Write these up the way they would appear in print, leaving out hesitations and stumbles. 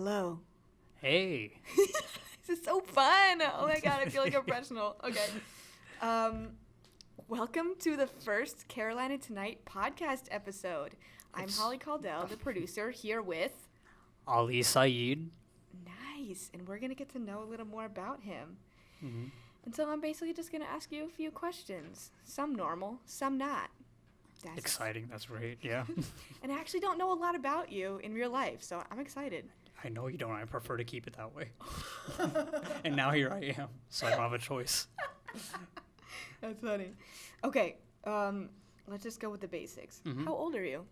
Hello. Hey. This is so fun. Oh my god, I feel like a professional. Okay. Welcome to the first Carolina Tonight podcast episode. I'm Holly Caldell, the producer, here with Ali Syed. Nice. And we're going to get to know a little more about him. Mm-hmm. And so I'm basically just going to ask you a few questions. Some normal, some not. That's Exciting. That's great. Yeah. And I actually don't know a lot about you in real life, so I'm excited. I know you don't. I prefer to keep it that way. And now here I am, so I don't have a choice. That's funny. Okay, let's just go with the basics. Mm-hmm. How old are you?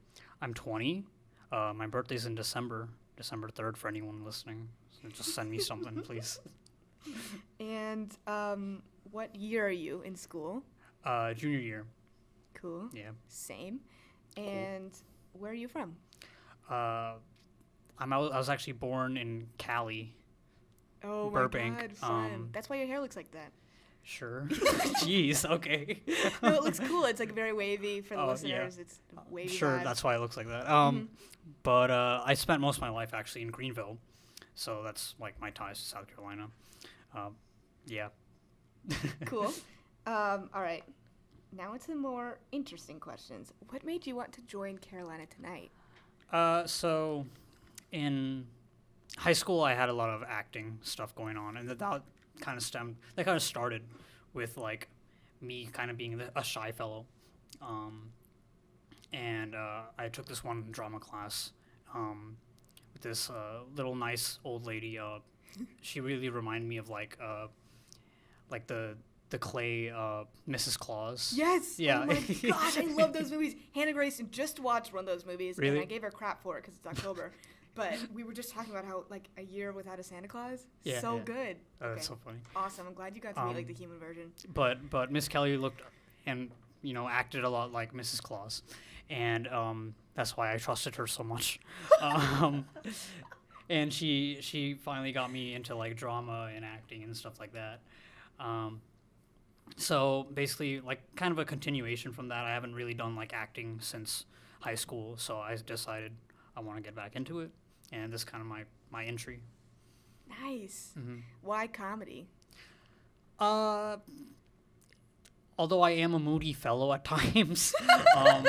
I'm 20. My birthday's in December 3rd for anyone listening. So just send me something, please. And what year are you in school? Junior year. Cool. Yeah. Same. And where are you from? I was actually born in Cali. Oh, Burbank. My God, fun. That's why your hair looks like that. Sure. Jeez, okay. No, it looks cool. It's like very wavy for the listeners. Yeah. It's wavy Sure, vibe. that's why it looks like that. Mm-hmm. But I spent most of my life actually in Greenville, so that's like my ties to South Carolina. Yeah. Cool. All right. Now it's the more interesting questions. What made you want to join Carolina Tonight? So in high school, I had a lot of acting stuff going on, and that kind of started with like me kind of being a shy fellow. And I took this one drama class with this little nice old lady. She really reminded me of like the clay Mrs. Claus. Yes. Yeah. Oh my gosh, I love those movies. Hannah Grayson just watched one of those movies, Really? and I gave her crap for it because it's October. But we were just talking about how like a year without a Santa Claus, Yeah, so yeah. good. That's so funny. Awesome. I'm glad you got to meet like the human version. But Miss Kelly looked and acted a lot like Mrs. Claus, and that's why I trusted her so much. And she finally got me into like drama and acting and stuff like that. So basically, like kind of a continuation from that. I haven't really done like acting since high school, so I decided I want to get back into it, and this is kind of my entry. Nice. Mm-hmm. Why comedy? Although I am a moody fellow at times. I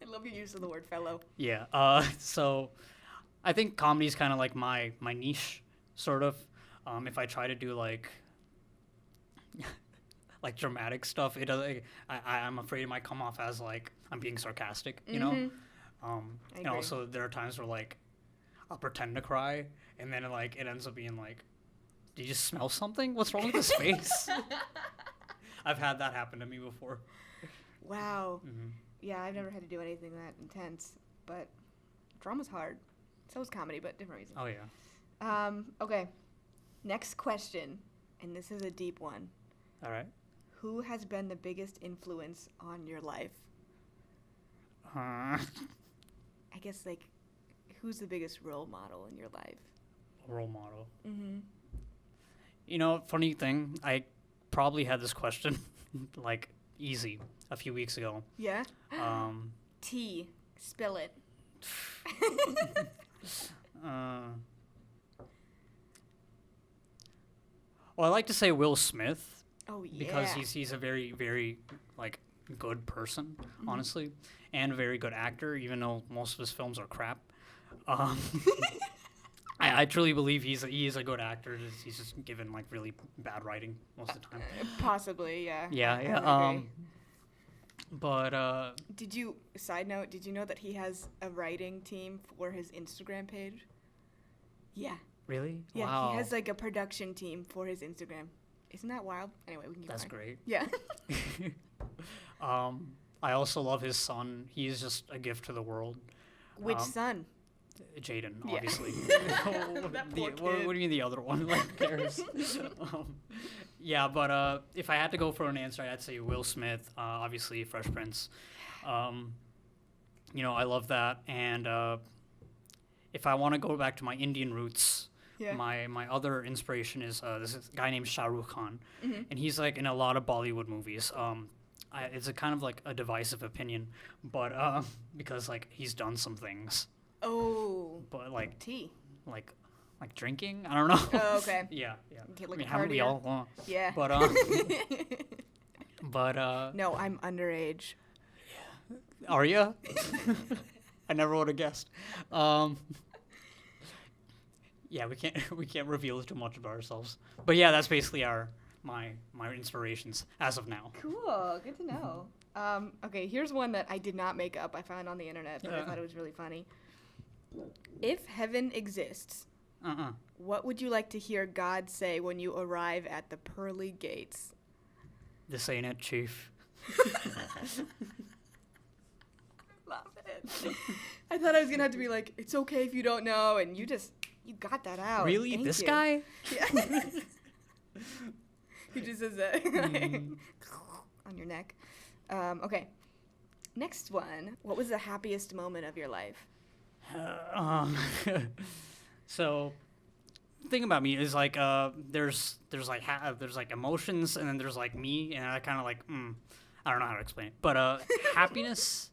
love your use of the word fellow. Yeah. So I think comedy is kind of like my niche, sort of. If I try to do like dramatic stuff, it doesn't. I'm afraid it might come off as like I'm being sarcastic, you know. I And agree. also there are times where like I'll pretend to cry, and then it ends up being like, "Did you just smell something? What's wrong with his face?" I've had that happen to me before. Wow. Mm-hmm. Yeah, I've never had to do anything that intense, but drama's hard. So is comedy, but different reasons. Oh yeah. Okay. Next question, and this is a deep one. All right. Who has been the biggest influence on your life? Uh, I guess, like, who's the biggest role model in your life? role model. Mm-hmm. Funny thing, I probably had this question like easy a few weeks ago. Yeah? Um, Tea. Spill it. Well, I like to say Will Smith Oh, yeah. because he's a very, very like good person, honestly, and a very good actor, even though most of his films are crap. I truly believe he is a good actor. He's just given like really bad writing most of the time. Possibly, yeah. Yeah. I agree. But Side note, did you know that he has a writing team for his Instagram page? Yeah. really? Yeah, Wow. he has like a production team for his Instagram. Isn't that wild? Anyway, we can keep That's going. great. Yeah. I also love his son. He is just a gift to the world. Which son? Jaden, Yeah. obviously. That poor What kid. do you mean the other one? Like, who cares? Yeah, but if I had to go for an answer, I'd say Will Smith. Obviously, Fresh Prince. I love that. And if I want to go back to my Indian roots, Yeah. my other inspiration is this guy named Shah Rukh Khan, Mm-hmm. and he's like in a lot of Bollywood movies. It's a kind of like a divisive opinion, but because like he's done some things, Oh. but like Tea. like like drinking. I don't know. Oh, okay. Yeah. Get I like mean, a haven't we partier. all? Yeah. But No, I'm underage. are you? I never would have guessed. Yeah, we can't reveal too much about ourselves. But yeah, that's basically my inspirations as of now. Cool. Good to know. Okay, here's one that I did not make up. I found on the internet, but I thought it was really funny. If heaven exists, what would you like to hear God say when you arrive at the pearly gates? This ain't it, Chief. Love it. I thought I was gonna have to be like, it's okay if you don't know, and you got that out. Really? Thank This you. guy? Yeah. He just says that on your neck. Okay. Next one. What was the happiest moment of your life? So, the thing about me is like there's like emotions, and then there's like me, and I kind of like I don't know how to explain it, but happiness.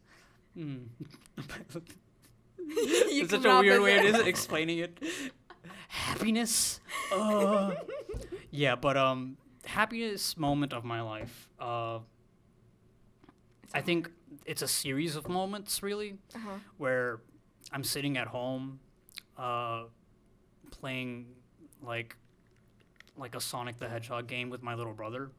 It's such a weird way of explaining it. Happiness. Yeah, but happiest moment of my life. I think it's a series of moments, really, where I'm sitting at home, playing like a Sonic the Hedgehog game with my little brother,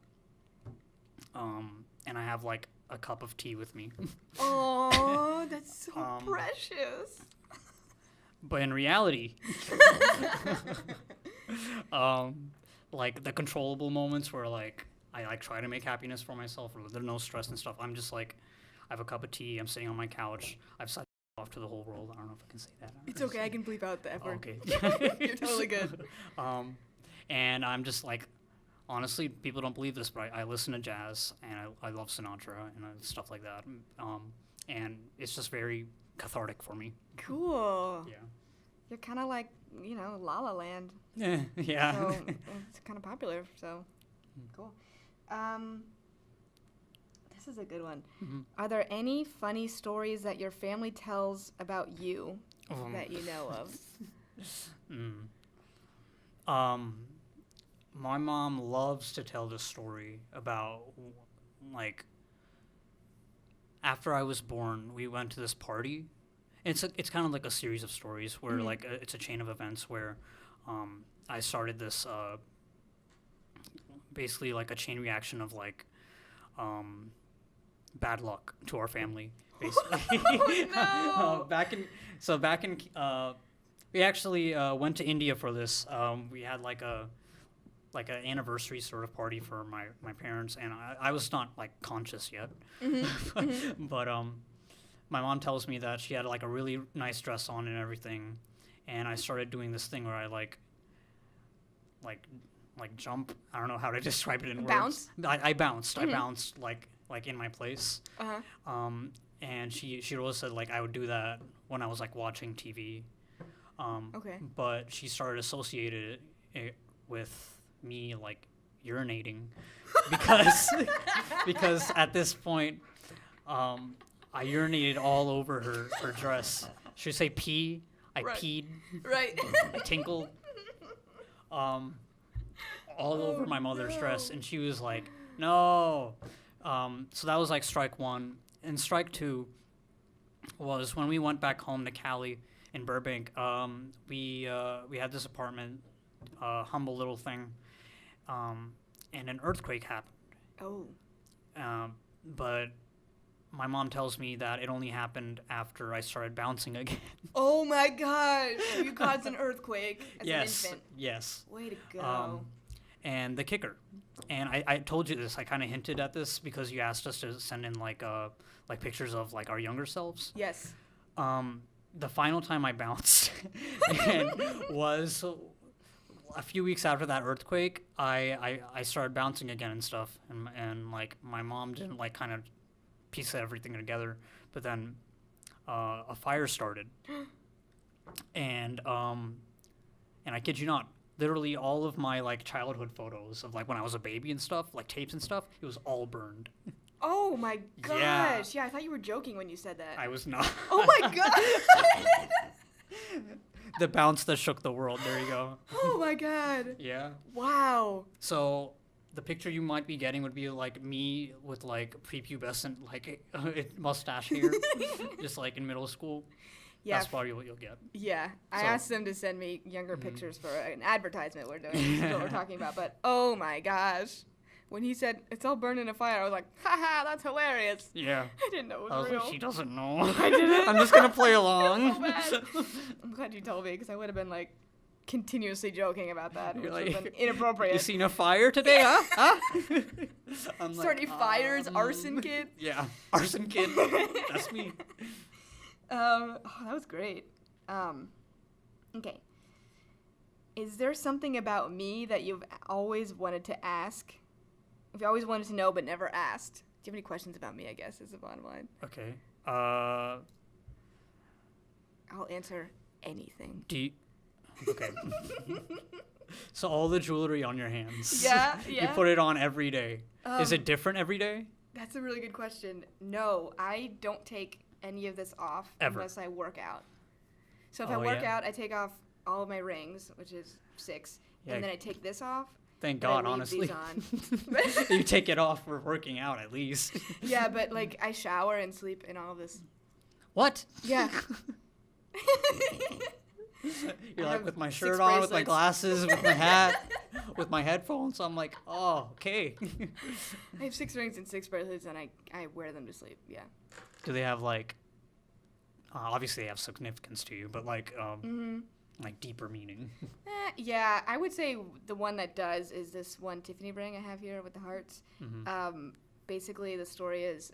and I have like a cup of tea with me. Oh, that's so precious. But in reality, like the controllable moments where like I like try to make happiness for myself, or there's no stress and stuff. I'm just like, I have a cup of tea. I'm sitting on my couch. I've said off to the whole world. I don't know if I can say that. It's okay. I can bleep out the F word. Okay. You're totally good. And I'm just like, honestly, people don't believe this, but I listen to jazz, and I love Sinatra and stuff like that. And it's just very cathartic for me. Cool. Yeah. You're kind of like, La La Land. Yeah. So it's kind of popular, so cool. This is a good one. Mm-hmm. Are there any funny stories that your family tells about you that you know of? My mom loves to tell this story about, like, after I was born, we went to this party. It's kind of like a series of stories where, like, it's a chain of events where I started this, basically, like, a chain reaction of, like, bad luck to our family, basically. Oh, no! Back in we actually went to India for this. We had like an anniversary sort of party for my parents, and I was not like conscious yet. But my mom tells me that she had like a really nice dress on and everything, and I started doing this thing where I like jump. I don't know how to describe it in Bounce? words. I bounced. I bounced like in my place. And she always said like I would do that when I was like watching TV. Okay. But she started associated it with me like urinating because at this point I urinated all over her dress. She would say pee. I peed. Right. I tinkled. All over my mother's dress, and she was like, no. So that was like strike one. And strike two was when we went back home to Cali in Burbank. We had this apartment, humble little thing, and an earthquake happened. Oh. But my mom tells me that it only happened after I started bouncing again. Oh my gosh! You caused an earthquake as an infant. Yes. Way to go. And the kicker, and I told you this, I kind of hinted at this because you asked us to send in like pictures of like our younger selves. Yes. The final time I bounced and was a few weeks after that earthquake. I started bouncing again and stuff, and like my mom didn't like kind of piece everything together, but then a fire started, and I kid you not, literally all of my like childhood photos of like when I was a baby and stuff, like tapes and stuff, it was all burned. Oh my gosh! Yeah, I thought you were joking when you said that. I was not. Oh my god! The bounce that shook the world. There you go. Oh my god. Yeah. Wow. So the picture you might be getting would be like me with like prepubescent like mustache hair, just like in middle school. Yeah. That's probably what you'll get. Yeah. I So- asked them to send me younger pictures for an advertisement we're doing. This is what we're talking about. But oh my gosh. When he said it's all burned in a fire, I was like, haha, that's hilarious. Yeah. I didn't know it I was was real. like, she doesn't know. I didn't. I'm just gonna play along. So bad. I'm glad you told me because I would have been like continuously joking about that, which You're would have like, been inappropriate. You seen a fire today, huh? Huh? I'm Starting fires, arson kid. Yeah, arson kid. That's me. Oh, that was great. Okay. Is there something about me that you've always wanted to ask? If you always wanted to know but never asked. Do you have any questions about me, I guess, is the bottom line. Okay. I'll answer anything. Okay. So all the jewelry on your hands. Yeah. You put it on every day. Is it Um, different every day? That's a really good question. No, I don't take any of this off Ever. unless I work out. So if I Oh, work yeah. out, I take off all of my rings, which is 6, Yeah. and then I take this off. Thank but I God, leave honestly. these on. You take it off for working out at least. Yeah, but like I shower and sleep in all of this. What? Yeah. You're I like have with my 6 shirt on, with my bracelets. glasses, with my hat, with my headphones. I'm like, oh, okay. I have 6 rings and 6 bracelets, and I wear them to sleep. Yeah. Do they have like? Obviously, they have significance to you, but like, like deeper meaning. Yeah, I would say the one that does is this one Tiffany ring I have here with the hearts. Basically, the story is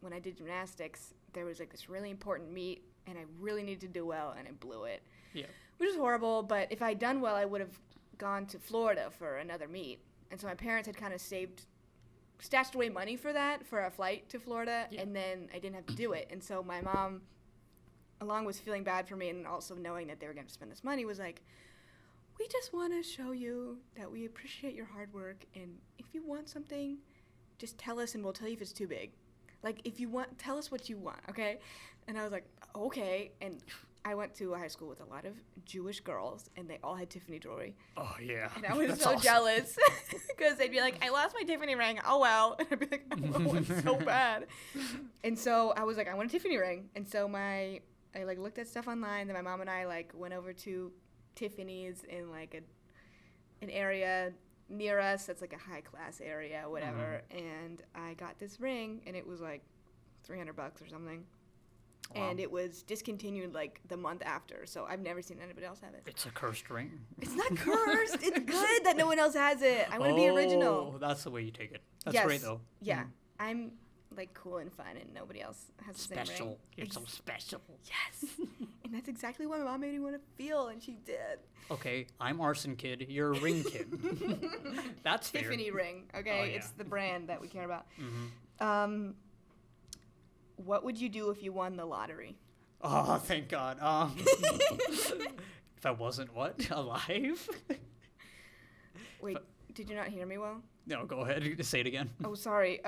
when I did gymnastics, there was like this really important meet, and I really needed to do well, and I blew it. Yeah. Which is horrible, but if I'd done well, I would have gone to Florida for another meet. And so my parents had kind of stashed away money for that, for a flight to Florida, and then I didn't have to do it. And so my mom, along with feeling bad for me and also knowing that they were going to spend this money, was like, we just want to show you that we appreciate your hard work, and if you want something, just tell us and we'll tell you if it's too big. Like, if you want, tell us what you want, okay? And I was like, okay. And I went to a high school with a lot of Jewish girls, and they all had Tiffany jewelry. Oh yeah. And I was That's so awesome. jealous because they'd be like, I lost my Tiffany ring. Oh, well. And I'd be like, oh, it's so bad. And so I was like, I want a Tiffany ring. And so I like looked at stuff online. Then my mom and I like went over to Tiffany's in like an area near us that's like a high class area, whatever. And I got this ring, and it was like $300 or something. Wow. And it was discontinued like the month after, so I've never seen anybody else have it. It's a cursed ring. It's not cursed. It's good that no one else has it. I want to be original. Oh, that's the way you take it. That's Yes. great though. Yeah, I'm like cool and fun, and nobody else has the same ring. Special. You're so special. Yes, and that's exactly what my mom made me want to feel, and she did. Okay, I'm arson kid. You're a ring kid. That's fair. Tiffany ring. Okay, Oh, yeah. it's the brand that we care about. Mm-hmm. What would you do if you won the lottery? Oh, thank God. If I wasn't what? Alive? Wait, did you not hear me well? No, go ahead. Say it again. Oh, sorry.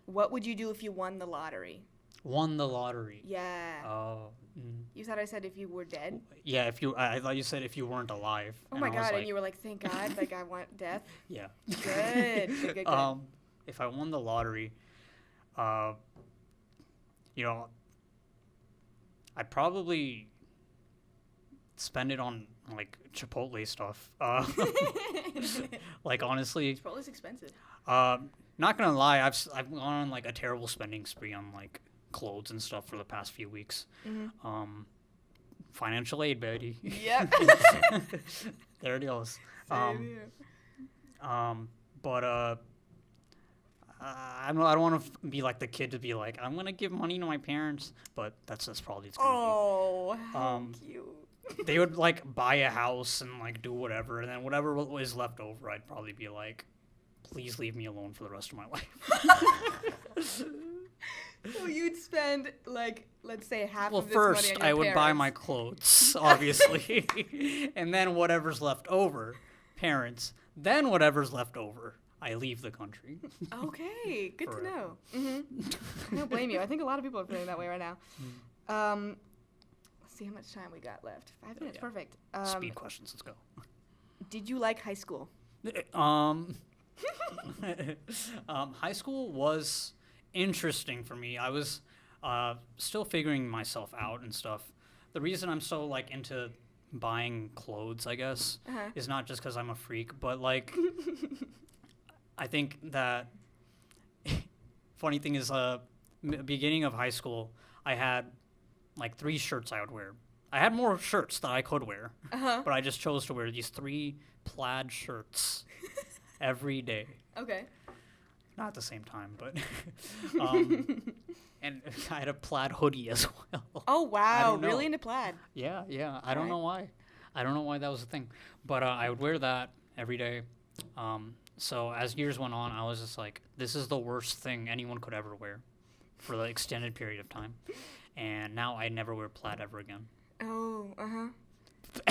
What would you do if you won the lottery? Won the lottery. Yeah. Oh. Mm. You thought I said if you were dead? Yeah, I thought you said if you weren't alive. Oh and my I was God, like, and you were like, thank God, like I want death. Yeah. Good. If I won the lottery, you know, I'd probably spend it on like Chipotle stuff. Like honestly, Chipotle's expensive. not gonna lie, I've gone on like a terrible spending spree on like clothes and stuff for the past few weeks. Mm-hmm. Financial aid, baby. Yep. There it goes. Same here. But I don't want to be like the kid to be like, I'm gonna give money to my parents, but that's probably it's gonna Oh, how cute. be. They would like buy a house and like do whatever, and then whatever is left over, I'd probably be like, please leave me alone for the rest of my life. So you'd spend like, let's say half Well, of this money first on your I would buy parents. my clothes, obviously, and then whatever's left over, parents. Then whatever's left over, I leave the country. Okay, good to Forever. know. I don't blame you. I think a lot of people are feeling that way right now. Let's see how much time we got left. 5 minutes, perfect. Speed questions, let's go. Did you like high school? High school was interesting for me. I was still figuring myself out and stuff. The reason I'm so like into buying clothes, I guess, is not just because I'm a freak, but like I think that funny thing is, beginning of high school, I had like 3 shirts I would wear. I had more shirts that I could wear, but I just chose to wear these 3 plaid shirts every day. Okay. Not at the same time, but and I had a plaid hoodie as well. Oh wow, really into plaid? Yeah. I don't know why. I don't know why that was a thing, but I would wear that every day. So as years went on, I was just like, this is the worst thing anyone could ever wear for the extended period of time. And now I never wear plaid ever again. Oh,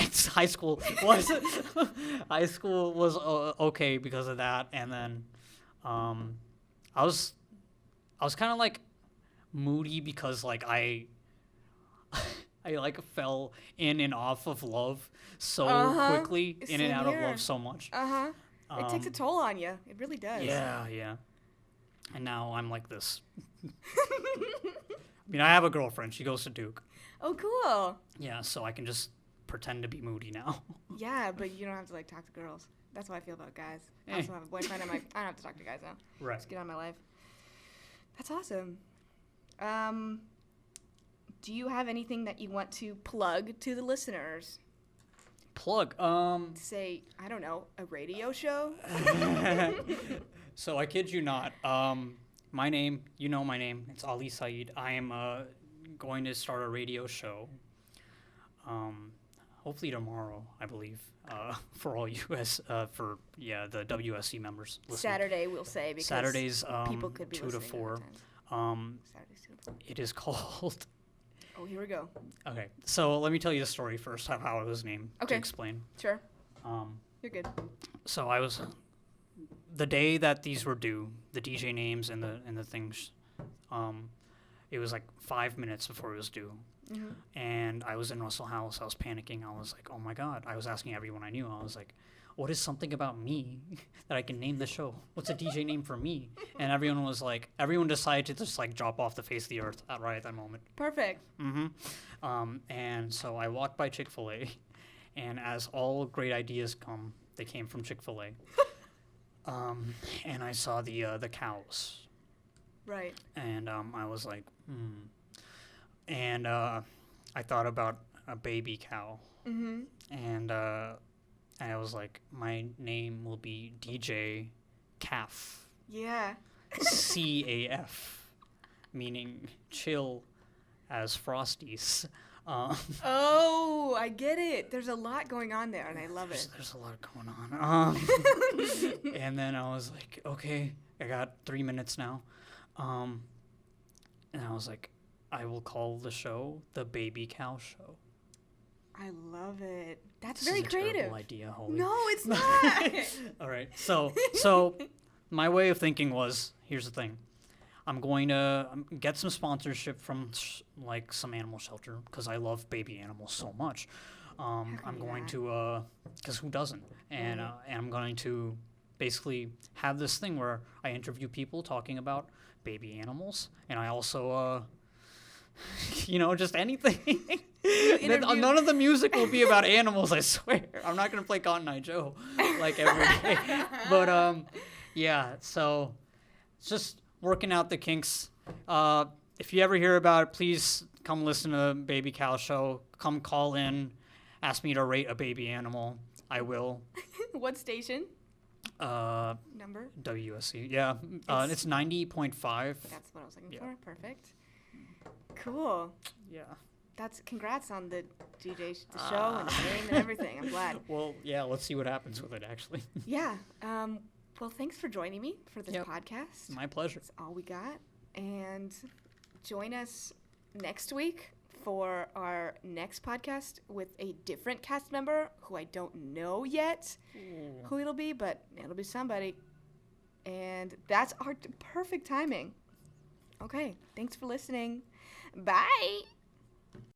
High school was okay because of that, and then I was kind of like moody because like I like fell in and off of love so quickly, in and out of love so much. It takes a toll on you. It really does. Yeah. And now I'm like this. I mean, I have a girlfriend. She goes to Duke. Oh, cool. Yeah, so I can just pretend to be moody now. Yeah, but you don't have to like talk to girls. That's how I feel about guys. I also have a boyfriend. I'm like, I don't have to talk to guys now. Right. Just get on my life. That's awesome. Do you have anything that you want to plug to the listeners? Plug? Say, I don't know, a radio show? So I kid you not. My name, you know my name. It's Ali Syed. I am going to start a radio show. Hopefully tomorrow, I believe, for all US, the WSC members listening. Saturday, we'll say, because Saturdays, people could be 2 to 4. Saturdays 2 to 4. It is called... Oh, here we go. Okay, so let me tell you the story first, how it was named, to explain. Sure. You're good. So I was... The day that these were due, the DJ names and the things, it was like 5 minutes before it was due. And I was in Russell House. I was panicking. I was like, oh my God. I was asking everyone I knew. I was like, what is something about me that I can name the show? What's a DJ name for me? And everyone decided to just like drop off the face of the earth right at that moment. Perfect. And so I walked by Chick-fil-A, and as all great ideas come, they came from Chick-fil-A. And I saw the cows. Right. And I was like, And I thought about a baby cow. And I was like, my name will be DJ Calf. Yeah. CAF, meaning chill as Frosties. Oh, I get it. There's a lot going on there, and I love it. There's a lot going on. And then I was like, okay, I got 3 minutes now. And I was like, I will call the show the Baby Cow Show. I love it. That's this very is a creative. Terrible idea, Holly. No, it's not. All right. So my way of thinking was, here's the thing. I'm going to get some sponsorship from like some animal shelter because I love baby animals so much. I'm going to, because who doesn't? And I'm going to basically have this thing where I interview people talking about baby animals, and I also, just anything. None of the music will be about animals, I swear. I'm not going to play Cotton Eye Joe like every day. But yeah, so it's just working out the kinks. If you ever hear about it, please come listen to the Baby Cow Show. Come call in. Ask me to rate a baby animal. I will. What station? Number? WSC. Yeah. It's 90.5. That's what I was looking for. Perfect. Cool. Yeah. Congrats on the DJ, the show and the name and everything. I'm glad. Well, yeah, let's see what happens with it, actually. Yeah. Well, thanks for joining me for this podcast. My pleasure. That's all we got. And join us next week for our next podcast with a different cast member who I don't know yet who it'll be, but it'll be somebody. And that's our perfect timing. Okay. Thanks for listening. Bye.